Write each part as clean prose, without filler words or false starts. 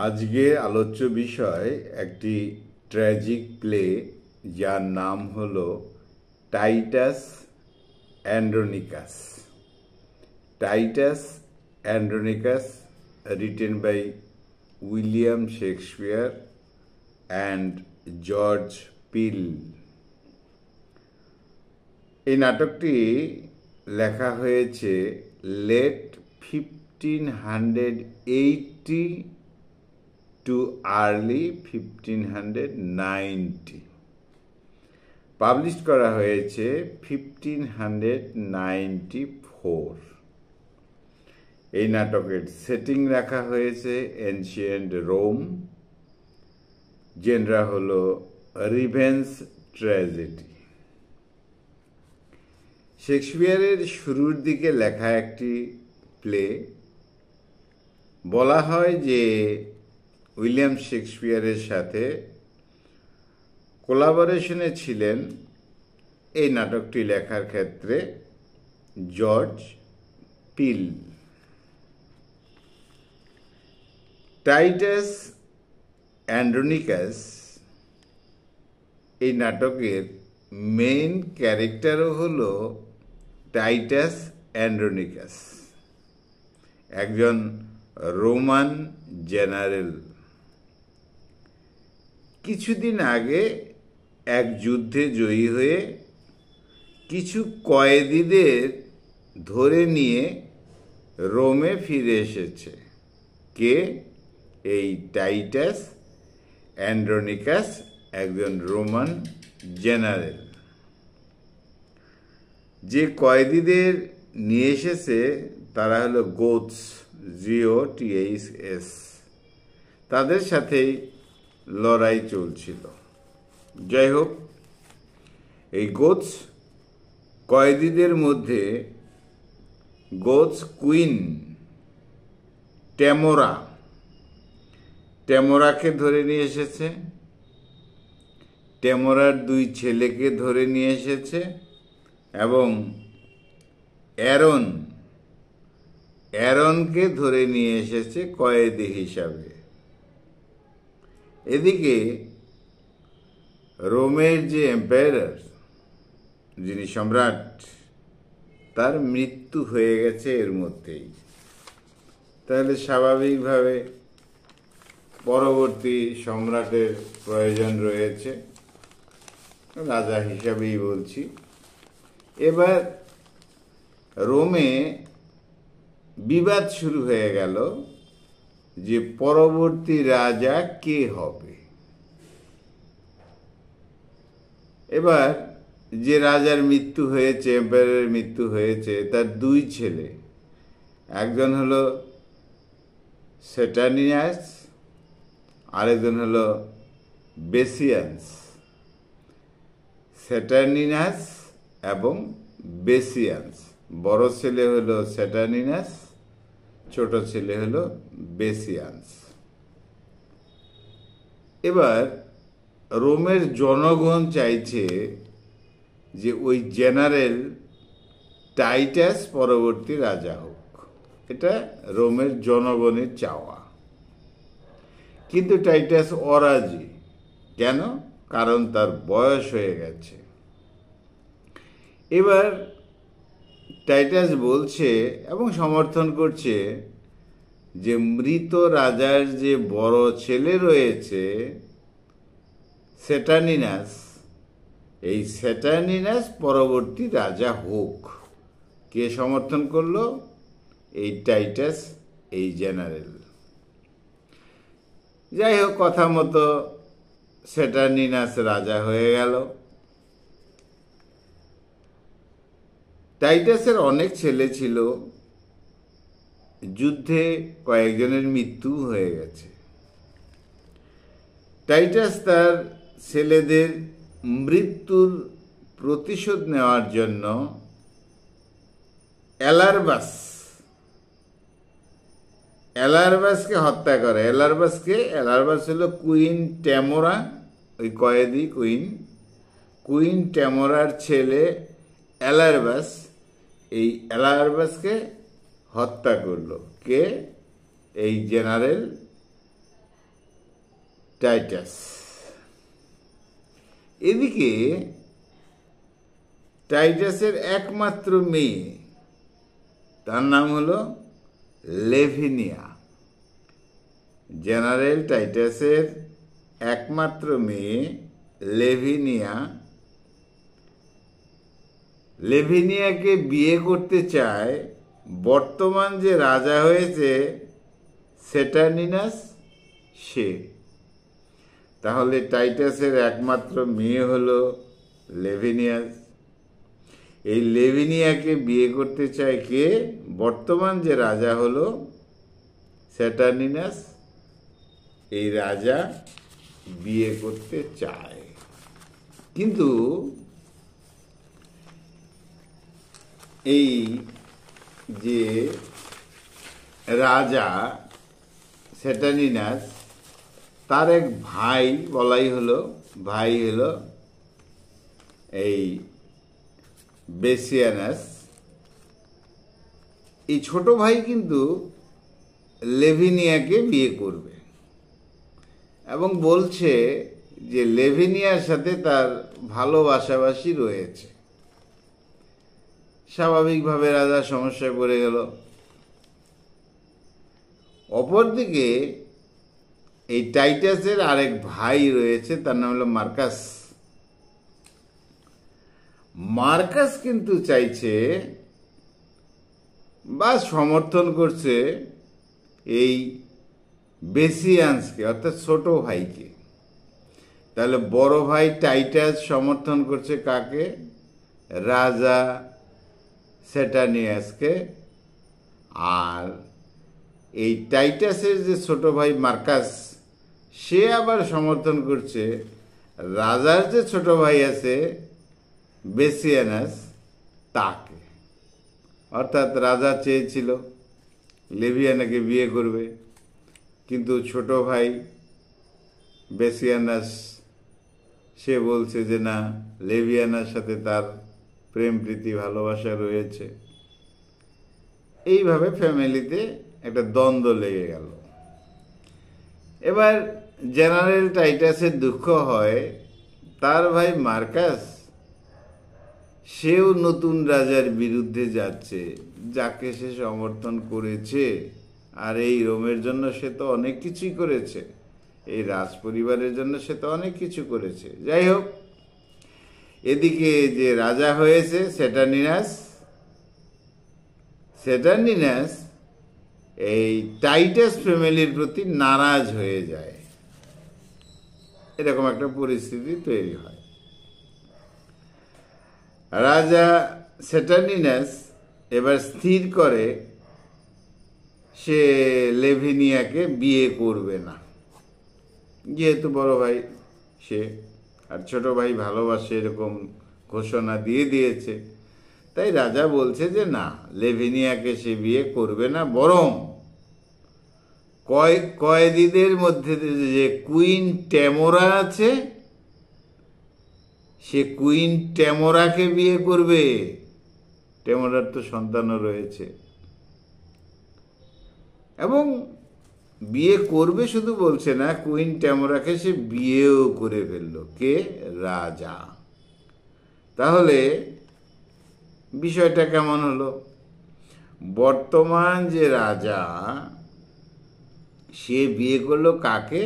আজকে আলোচ্য বিষয় একটি ট্র্যাজিক প্লে যার নাম হলো Titus Andronicus. Titus Andronicus written by William Shakespeare and George Peele. এই নাটকটি লেখা হয়েছে লেট 1580 to early 1590। পাবলিশ করা হয়েছে 1594। এই নাটকের সেটিং রাখা হয়েছে এনশিয়েন্ট রোম। জেনরা হলো রিভেঞ্জ ট্র্যাজেডি। শেক্সপিয়ারের শুরুর দিকে লেখা একটি প্লে। বলা হয় যে উইলিয়াম শেক্সপিয়ারের সাথে কোলাবোরেশনে ছিলেন এই নাটকটি লেখার ক্ষেত্রে জর্জ পিল। টাইটাস অ্যান্ড্রোনিকাস এই নাটকের মেইন ক্যারেক্টারও হলো টাইটাস অ্যান্ড্রোনিকাস, একজন রোমান জেনারেল। কিছুদিন আগে এক যুদ্ধে জয়ী হয়ে কিছু কয়েদিদের ধরে নিয়ে রোমে ফিরে এসেছে। কে? এই টাইটাস অ্যান্ড্রোনিকাস, একজন রোমান জেনারেল। যে কয়েদিদের নিয়ে এসেছে তারা হলো গোথস, GOTHS। তাদের সাথেই লড়াই চলছিল। যাই হোক, এই গোথস কয়েদিদের মধ্যে গোথস কুইন টেমোরাকে ধরে নিয়ে এসেছে। টেমোরার দুই ছেলেকে ধরে নিয়ে এসেছে এবং অ্যারনকে ধরে নিয়ে এসেছে কয়েদি হিসাবে। এদিকে রোমের যে এম্পায়ার, যিনি সম্রাট, তার মৃত্যু হয়ে গেছে এর মধ্যেই। তাহলে স্বাভাবিকভাবে পরবর্তী সম্রাটের প্রয়োজন রয়েছে, রাজা হিসাবেই বলছি। এবার রোমে বিবাদ শুরু হয়ে গেল যে পরবর্তী রাজা কে হবে। এবার যে রাজার মৃত্যু হয়েছে, এম্পায়ারের মৃত্যু হয়েছে, তার দুই ছেলে, একজন হলো সেটার্নিনাস, আরেকজন হলো বেসিয়ান্স। সেটার্নিনাস এবং বেসিয়ান্স। বড় ছেলে হলো সেটার্নিনাস, ছোট ছেলে হলো বেসিয়ান্স। এবার রোমের জনগণ চাইছে যে ওই জেনারেল টাইটাস পরবর্তী রাজা হোক। এটা রোমের জনগণের চাওয়া। কিন্তু টাইটাস অরাজি। কেন? কারণ তার বয়স হয়ে গেছে। এবার টাইটাস বলছে এবং সমর্থন করছে যে মৃত রাজার যে বড় ছেলে রয়েছে সেটার্নিনাস, এই সেটার্নিনাস পরবর্তী রাজা হোক। কে সমর্থন করলো? এই টাইটাস, এই জেনারেল। যাই হোক, কথা মতো সেটার্নিনাস রাজা হয়ে গেল। টাইটাসের অনেক ছেলে ছিল, যুদ্ধে কয়েকজনের মৃত্যু হয়ে গেছে। টাইটাস তার ছেলেদের মৃত্যুর প্রতিশোধ নেওয়ার জন্য অ্যালারবাসকে হত্যা করে। অ্যালারবাস হলো কুইন টেমোরা, ওই কয়েদি কুইন টেমোরার ছেলে অ্যালারবাস। এই অ্যালারবাসকে হত্যা করলো কে? এই জেনারেল টাইটাস। এদিকে টাইটাসের একমাত্র মেয়ে, তার নাম হলো লেভিনিয়া। জেনারেল টাইটাসের একমাত্র মেয়ে লেভিনিয়া, লেভিনিয়াকে বিয়ে করতে চায় বর্তমান যে রাজা হয়েছে স্যাটার্নিনাস, সে। তাহলে টাইটাসের একমাত্র মেয়ে হলো লেভিনিয়াস। এই লেভিনিয়াকে বিয়ে করতে চায় কে? বর্তমান যে রাজা হলো স্যাটার্নিনাস, এই রাজা বিয়ে করতে চায়। কিন্তু এই যে রাজা স্যাটার্নিনাস, তার এক ভাই বলাই হলো, ভাই হলো এই বেসিয়ানাস। এই ছোট ভাই কিন্তু লেভিনিয়াকে বিয়ে করবে এবং বলছে যে লেভিনিয়ার সাথে তার ভালোবাসাবাসি রয়েছে। স্বাভাবিকভাবে রাজা সমস্যায় পড়ে গেল। অপরদিকে এই টাইটাসের আরেক ভাই রয়েছে, তার নাম হলো মার্কাস। মার্কাস কিন্তু চাইছে বা সমর্থন করছে এই বেসিয়ান্সকে, অর্থাৎ ছোট ভাইকে। তাহলে বড় ভাই টাইটাস সমর্থন করছে কাকে? রাজা স্যাটার্নিয়াসকে। আর এই টাইটাসের যে ছোট ভাই মার্কাস, সে আবার সমর্থন করছে রাজার যে ছোট ভাই আছে বেসিয়ানাস, তাকে। অর্থাৎ রাজা চেয়েছিল লেভিয়ানাকে বিয়ে করবে, কিন্তু ছোট ভাই বেসিয়ানাস সে বলছে যে না, লেভিয়ানার সাথে তার প্রেম প্রীতি ভালোবাসা রয়েছে। এইভাবে ফ্যামিলিতে একটা দ্বন্দ্ব লেগে গেল। এবার জেনারেল টাইটাসের দুঃখ হয়, তার ভাই মার্কাস সেও নতুন রাজার বিরুদ্ধে যাচ্ছে, যাকে সে সমর্থন করেছে। আর এই রোমের জন্য সে তো অনেক কিছুই করেছে, এই রাজ পরিবারের জন্য সে তো অনেক কিছু করেছে। যাই হোক, এদিকে যে রাজা হয়েছে স্যাটার্নিনাস, স্যাটার্নিনাস এই টাইটাস ফ্যামিলির প্রতি নারাজ হয়ে যায়। এরকম একটা পরিস্থিতি তৈরি হয়। রাজা স্যাটার্নিনাস এবার স্থির করে সে লেভিনিয়াকে বিয়ে করবে না, যেহেতু বড় ভাই সে আর ছোট ভাই ভালোবাসে, এরকম ঘোষণা দিয়ে দিয়েছে। তাই রাজা বলছে যে না, লেভিনিয়াকে সে বিয়ে করবে না, বরং কয়েদিদের মধ্যে যে কুইন টেমোরা আছে, সে কুইন টেমোরাকে বিয়ে করবে। টেমোরার তো সন্তানও রয়েছে, এবং বিয়ে করবে শুধু বলছে না, কুইন টেমোরাকে সে বিয়েও করে ফেললো। কে? রাজা। তাহলে বিষয়টা কেমন হলো? বর্তমান যে রাজা, সে বিয়ে করলো কাকে?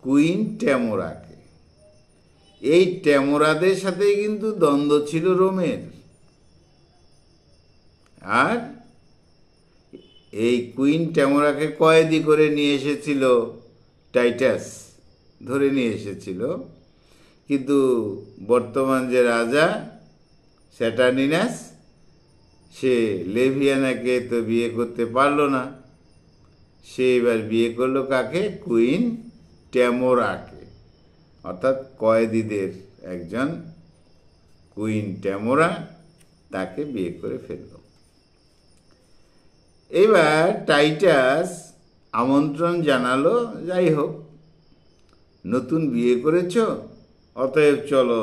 কুইন টেমোরাকে। এই টেমোরাদের সাথেই কিন্তু দ্বন্দ্ব ছিল রোমের। আর এই কুইন টেমোরাকে কয়েদি করে নিয়ে এসেছিল টাইটাস, ধরে নিয়ে এসেছিল। কিন্তু বর্তমান যে রাজা স্যাটার্নিনাস, সে লেভিয়ানাকে তো বিয়ে করতে পারলো না। সে এবার বিয়ে করলো কাকে? কুইন টেমোরাকে, অর্থাৎ কয়েদিদের একজন কুইন টেমোরা, তাকে বিয়ে করে ফেলল। এবার টাইটাস আমন্ত্রণ জানালো, যাই হোক, নতুন বিয়ে করেছ, অতএব চলো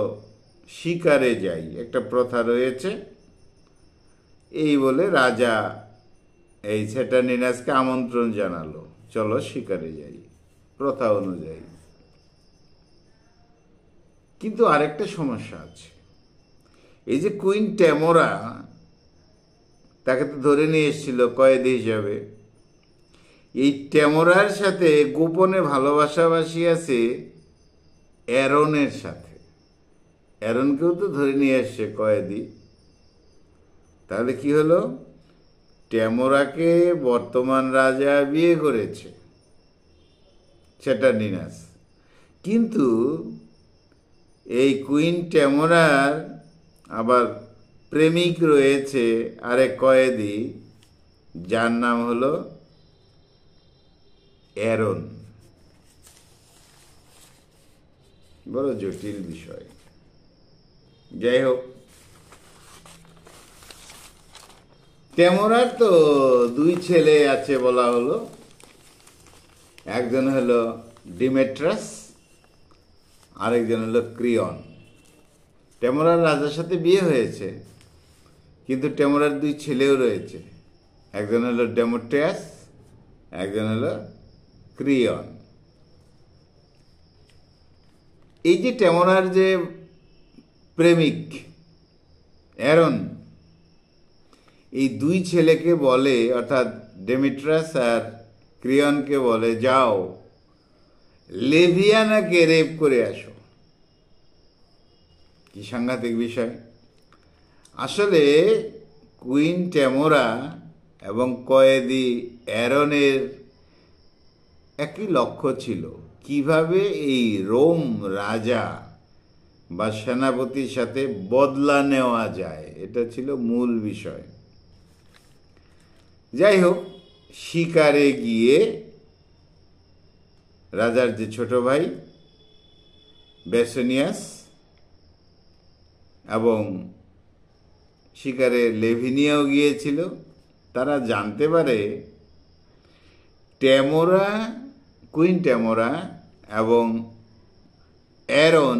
শিকারে যাই, একটা প্রথা রয়েছে। এই বলে রাজা এই স্যাটার্নিনাসকে আমন্ত্রণ জানালো, চলো শিকারে যাই প্রথা অনুযায়ী। কিন্তু আরেকটা সমস্যা আছে। এই যে কুইন টেমোরা, তাকে তো ধরে নিয়ে এসেছিল কয়েদি হিসাবে। এই টেমোরার সাথে গোপনে ভালোবাসাবাসি আছে অ্যারনের সাথে। অ্যারনকেও তো ধরে নিয়ে আসছে কয়েদি। তাহলে কি হলো? টেমোরাকে বর্তমান রাজা বিয়ে করেছে, স্যাটার্নিনাস। কিন্তু এই কুইন টেমোরার আবার প্রেমিক রয়েছে আরেক কয়েদি, যার নাম হলো অ্যারন। বড় জটিল বিষয়। যাই হোক, টেমোরার তো দুই ছেলে আছে বলা হলো। একজন হলো ডিমেট্রাস, আরেকজন হলো ক্রিয়ন। টেমোরার রাজার সাথে বিয়ে হয়েছে, কিন্তু টেমোরার দুই ছেলেও রয়েছে। একজন হলো ডেমোট্রিয়াস, একজন হলো ক্রিয়ন। এই যে টেমোরার যে প্রেমিক অ্যারন, এই দুই ছেলেকে বলে, অর্থাৎ ডেমিট্রাস আর ক্রিয়নকে বলে, যাও লেভিয়ানাকে রেপ করে আসো। কি সাংঘাতিক বিষয়! আসলে কুইন টেমোরা এবং কয়েদি অ্যারনের একই লক্ষ্য ছিল, কিভাবে এই রোম রাজা বা সেনাপতির সাথে বদলা নেওয়া যায়। এটা ছিল মূল বিষয়। যাই হোক, শিকারে গিয়ে রাজার যে ছোট ভাই বেসনিয়াস এবং শিকারে লেভিনিয়াও গিয়েছিল। তারা জানতে পারে টেমোরা, কুইন টেমোরা এবং অ্যারন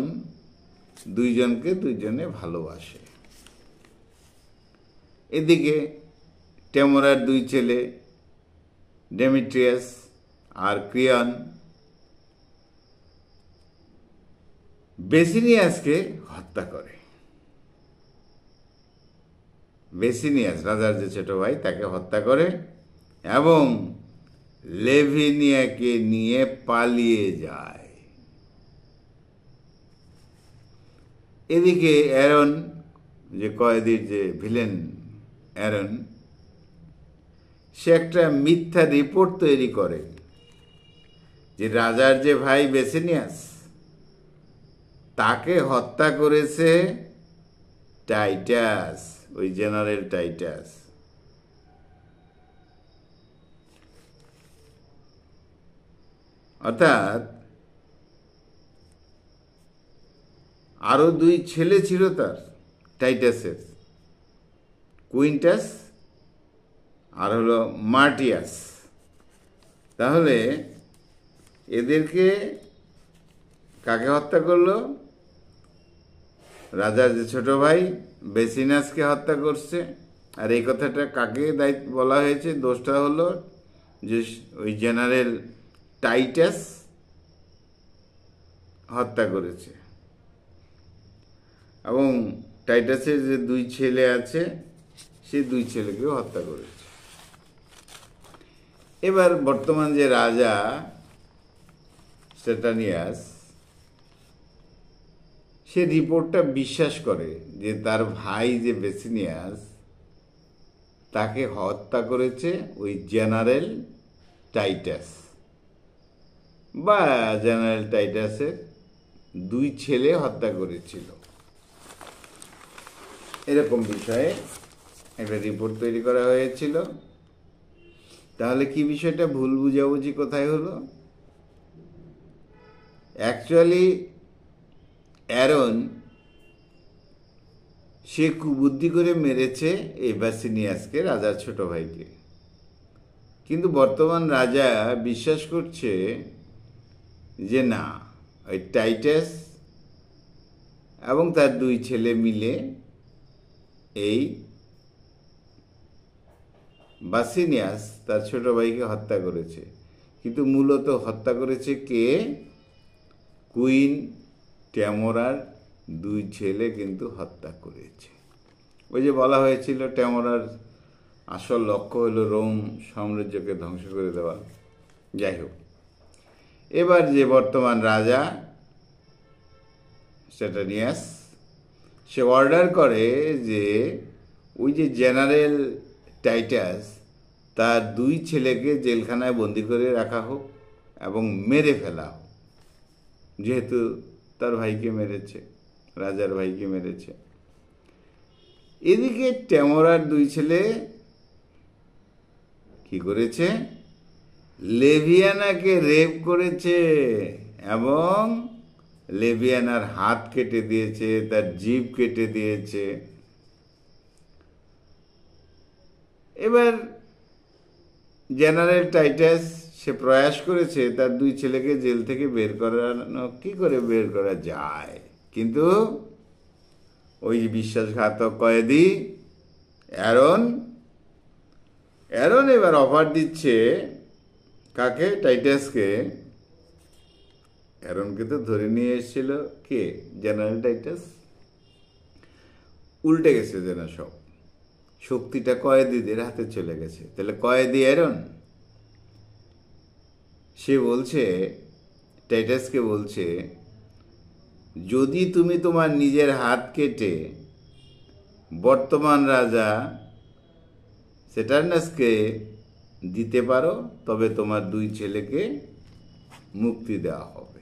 দুইজনকে দুইজনে ভালোবাসে। এদিকে টেমোরার দুই ছেলে ডেমিট্রিয়াস আর ক্রিয়ন বেসিনিয়াসকে হত্যা করে। বেসিনিয়াস, রাজার যে ছোট ভাই, তাকে হত্যা করে এবং লেভিনিয়াকে নিয়ে পালিয়ে যায়। এদিকে অ্যারন, যে কয়েদির যে ভিলেন অ্যারন, সে একটা মিথ্যা রিপোর্ট তৈরি করে যে রাজার যে ভাই বেসিনিয়াস, তাকে হত্যা করেছে টাইটাস, ওই জেনারেল টাইটাস। অর্থাৎ আরো দুই ছেলে ছিল তার, টাইটাসের, কুইন্টাস আর হলো মার্টিয়াস। তাহলে এদেরকে কাকে হত্যা করলো? রাজার যে ছোট ভাই বেসিনাসকে হত্যা করছে। আর এই কথাটা কাকে দায়িত্ব বলা হয়েছে? দোষটা হলো যে ওই জেনারেল টাইটাস হত্যা করেছে। এবং টাইটাসের যে দুই ছেলে আছে, সেই দুই ছেলেকেও হত্যা করেছে। এবার বর্তমান যে রাজা স্যাটার্নিয়াস, সে রিপোর্টটা বিশ্বাস করে যে তার ভাই যে বেসিনিয়াস, তাকে হত্যা করেছে ওই জেনারেল টাইটাস, বা জেনারেল টাইটাসের দুই ছেলে হত্যা করেছিল। এরকম বিষয়ে একটা রিপোর্ট তৈরি করা হয়েছিল। তাহলে কি বিষয়টা ভুল বুঝাবুঝি কোথায় হলো? অ্যাকচুয়ালি অ্যারন সে কুবুদ্ধি করে মেরেছে এই বেসিনিয়াসকে, রাজার ছোট ভাইকে। কিন্তু বর্তমান রাজা বিশ্বাস করছে যে না, ওই টাইটাস এবং তার দুই ছেলে মিলে এই বাসিনিয়াস তার ছোট ভাইকে হত্যা করেছে। কিন্তু মূলত হত্যা করেছে কে? কুইন টেমোরার 2 ছেলে কিন্তু হত্যা করেছে। ওই যে বলা হয়েছিল টেমোরার আসল লক্ষ্য হলো রোম সাম্রাজ্যকে ধ্বংস করে দেওয়া। যাই হোক, এবার যে বর্তমান রাজা স্যাটার্নিয়াস, সে অর্ডার করে যে ওই যে জেনারেল টাইটাস তার 2 ছেলেকে জেলখানায় বন্দি করে রাখা হোক এবং মেরে ফেলা হোক, যেহেতু তার ভাইকে মেরেছে, রাজার ভাইকে মেরেছে। এদিকে টেমোরার 2 ছেলে কি করেছে? লেভিয়ানাকে রেপ করেছে এবং লেভিয়ানার হাত কেটে দিয়েছে, তার জিভ কেটে দিয়েছে। এবার জেনারেল টাইটাস সে প্রয়াস করেছে তার 2 ছেলেকে জেল থেকে বের করানো, কি করে বের করা যায়, কিন্তু ওই বিশ্বাসঘাতক কয়েদি অ্যারন এবার অফার দিচ্ছে কাকে? টাইটাসকে। অ্যারনকে তো ধরে নিয়ে এসেছিল কে? General Titus. উল্টে গেছে যেন সব, শক্তিটা কয়েদিদের হাতে চলে গেছে। তাহলে কয়েদি অ্যারন, সে বলছে, টাইটাসকে বলছে, যদি তুমি তোমার নিজের হাত কেটে বর্তমান রাজা স্যাটার্নাসকে দিতে পারো তবে তোমার 2 ছেলেকে মুক্তি দেওয়া হবে।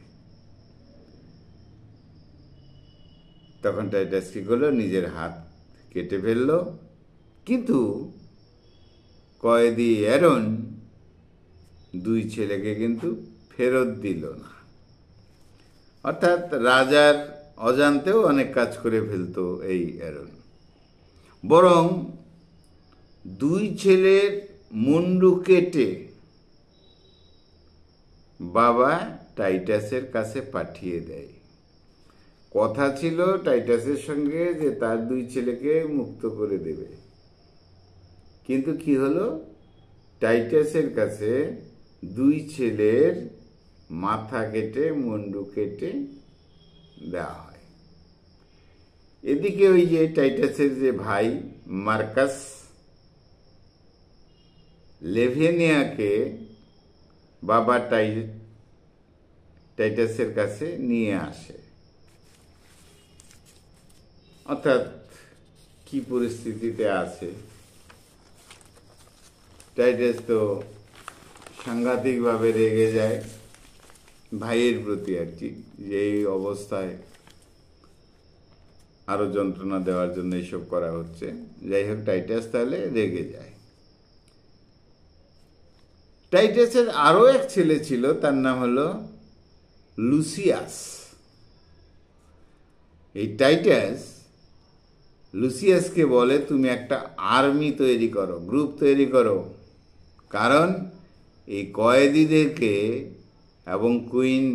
তখন টাইটাস কি করলো? নিজের হাত কেটে ফেলল, কিন্তু কয়েদি অ্যারন 2 ছেলেকে কিন্তু ফেরত দিল না। অর্থাৎ রাজার অজান্তেও অনেক কাজ করে ফেলতো এই অ্যারন। বরং 2 ছেলের মুন্ডু কেটে বাবা টাইটাসের কাছে পাঠিয়ে দেয়। কথা ছিল টাইটাসের সঙ্গে যে তার 2 ছেলেকে মুক্ত করে দেবে, কিন্তু কি হলো? টাইটাসের কাছে 2 ছেলের মাথা কেটে মুন্ডু কেটে দেওয়া হয়। এদিকে ওই যে টাইটাসের যে ভাই মার্কাস লেভিয়ানিয়াকে বাবা টাইটাসের কাছে নিয়ে আসে। অর্থাৎ কি পরিস্থিতিতে আছে টাইটাস, তো সাংঘাতিকভাবে রেগে যায় ভাইয়ের প্রতি আর কি, যে এই অবস্থায় আরো যন্ত্রণা দেওয়ার জন্য এইসব করা হচ্ছে। যাই হোক, টাইটাস তাহলে রেগে যায়। টাইটাসের আরো এক ছেলে ছিল, তার নাম হলো লুসিয়াস। এই টাইটাস লুসিয়াসকে বলে, তুমি একটা আর্মি তৈরি করো, গ্রুপ তৈরি করো, কারণ এই কয়েদিদেরকে এবং কুইন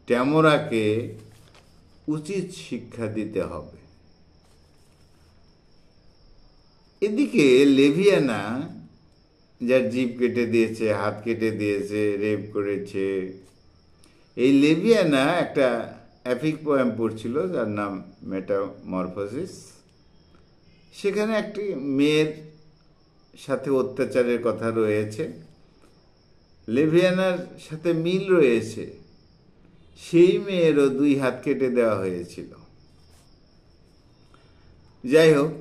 টেমোরাকে উচিত শিক্ষা দিতে হবে। এদিকে লেভিয়ানা, যার জিভ কেটে দিয়েছে, হাত কেটে দিয়েছে, রেপ করেছে, এই লেভিয়ানা একটা এপিক পোয়েম পড়ছিল যার নাম মেটামরফোসিস। সেখানে একটি মেয়ের সাথে অত্যাচারের কথা রয়েছে, লেভিয়ানার সাথে মিল রয়েছে। সেই মেয়েরও 2 হাত কেটে দেওয়া হয়েছিল। যাই হোক,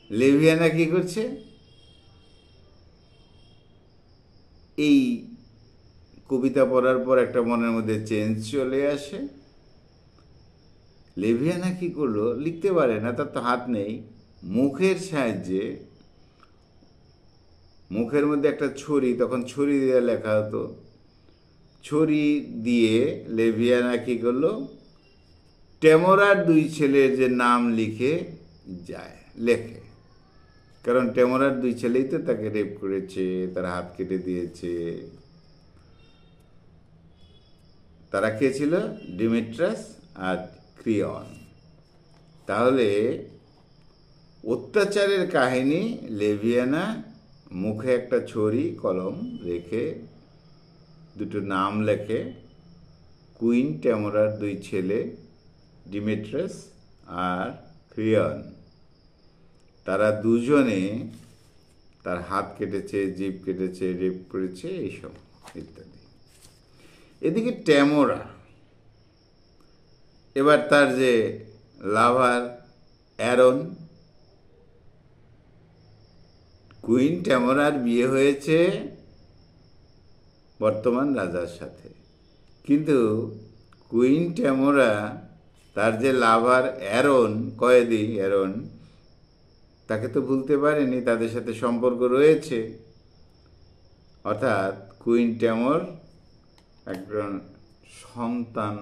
লেভিয়ানা কি করছে? এই কবিতা পড়ার পর একটা মনের মধ্যে চেঞ্জ চলে আসে। লেভিয়ানা কি করলো? লিখতে পারে না, তার তো হাত নেই। মুখের সাহায্যে, মুখের মধ্যে একটা ছড়ি, তখন ছড়ি দিয়ে লেখা হতো, ছড়ি দিয়ে লেভিয়ানা কি করলো? টেমোরার 2 ছেলের যে নাম লেখে, কারণ টেমোরার 2 ছেলেই তো তাকে রেপ করেছে, তার হাত কেটে দিয়েছে। তারা কে ছিল? ডিমেট্রাস আর ক্রিয়ন। তাহলে অত্যাচারের কাহিনী, লেভিয়ানা মুখে একটা ছড়ি কলম রেখে 2টো নাম লেখে, কুইন ট্যামোরার দুই ছেলে ডিমেট্রাস আর ক্রিয়ন, তারা দুজনে তার হাত কেটেছে, জিভ কেটেছে, রেপ করেছে, এইসব ইত্যাদি। এদিকে ট্যামোরা এবার তার যে লাভার অ্যারন, কুইন ট্যামোরার বিয়ে হয়েছে বর্তমান রাজার সাথে, কিন্তু কুইন ট্যামোরা তার যে লাভার অ্যারন, কয়েদি অ্যারন, তাকে তো ভুলতে পারেনি, তাদের সাথে সম্পর্ক রয়েছে। অর্থাৎ কুইন ট্যামর একজন সন্তান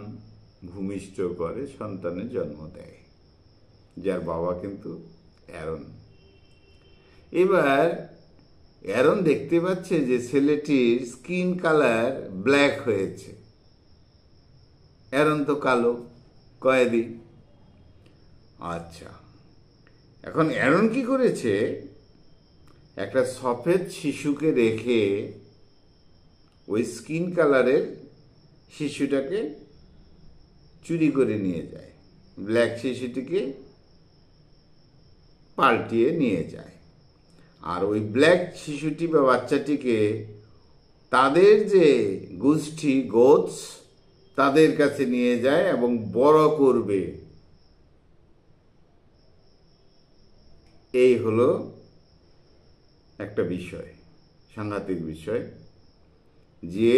ভূমিষ্ঠ করে, সন্তানের জন্ম দেয়, যার বাবা কিন্তু অ্যারন। এবার অ্যারন দেখতে পাচ্ছে যে ছেলেটির স্কিন কালার ব্ল্যাক হয়েছে। অ্যারন তো কালো কয়েদি। আচ্ছা, এখন অ্যারন কি করেছে, একটা সফেদ শিশুকে রেখে ওই স্কিন কালারের শিশুটাকে চুরি করে নিয়ে যায়, ব্ল্যাক শিশুটিকে পাল্টিয়ে নিয়ে যায়। আর ওই ব্ল্যাক শিশুটি বা বাচ্চাটিকে তাদের যে গোষ্ঠী গোত্স, তাদের কাছে নিয়ে যায় এবং বড় করবে। এই হলো একটা বিষয়, সাংঘাতিক বিষয়, যে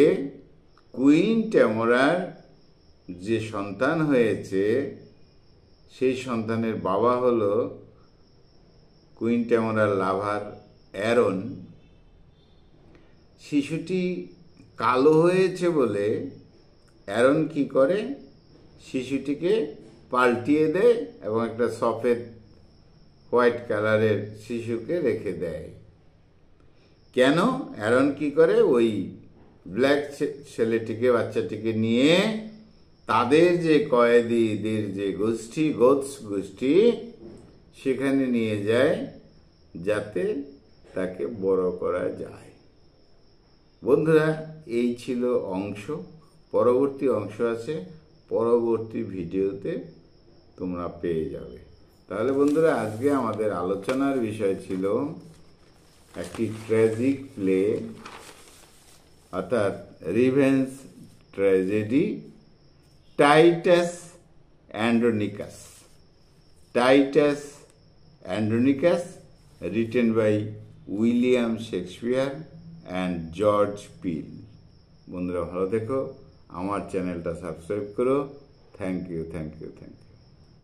কুইন ট্যামোরার যে সন্তান হয়েছে, সেই সন্তানের বাবা হলো কুইন ট্যামোরার লাভার অ্যারন। শিশুটি কালো হয়েছে বলে অ্যারন কি করে, শিশুটিকে পাল্টিয়ে দেয় এবং একটা সফেদ হোয়াইট কালারের শিশুকে রেখে দেয়। কেন অ্যারন কি করে, ওই ব্ল্যাক ছেলেটিকে, বাচ্চাটিকে নিয়ে তাদের যে কয়েদিদের যে গোষ্ঠী, সেখানে নিয়ে যায় যাতে তাকে বড় করা যায়। বন্ধুরা, এই ছিল অংশ। পরবর্তী অংশ আছে, পরবর্তী ভিডিওতে তোমরা পেয়ে যাবে। তাহলে বন্ধুরা, আজকে আমাদের আলোচনার বিষয় ছিল একটি ট্র্যাজিক প্লে, অর্থাৎ revenge tragedy, Titus Andronicus, written by William Shakespeare and George Peele. বন্ধুরা, ভালো থেকো, আমার চ্যানেলটা সাবস্ক্রাইব করো। Thank you.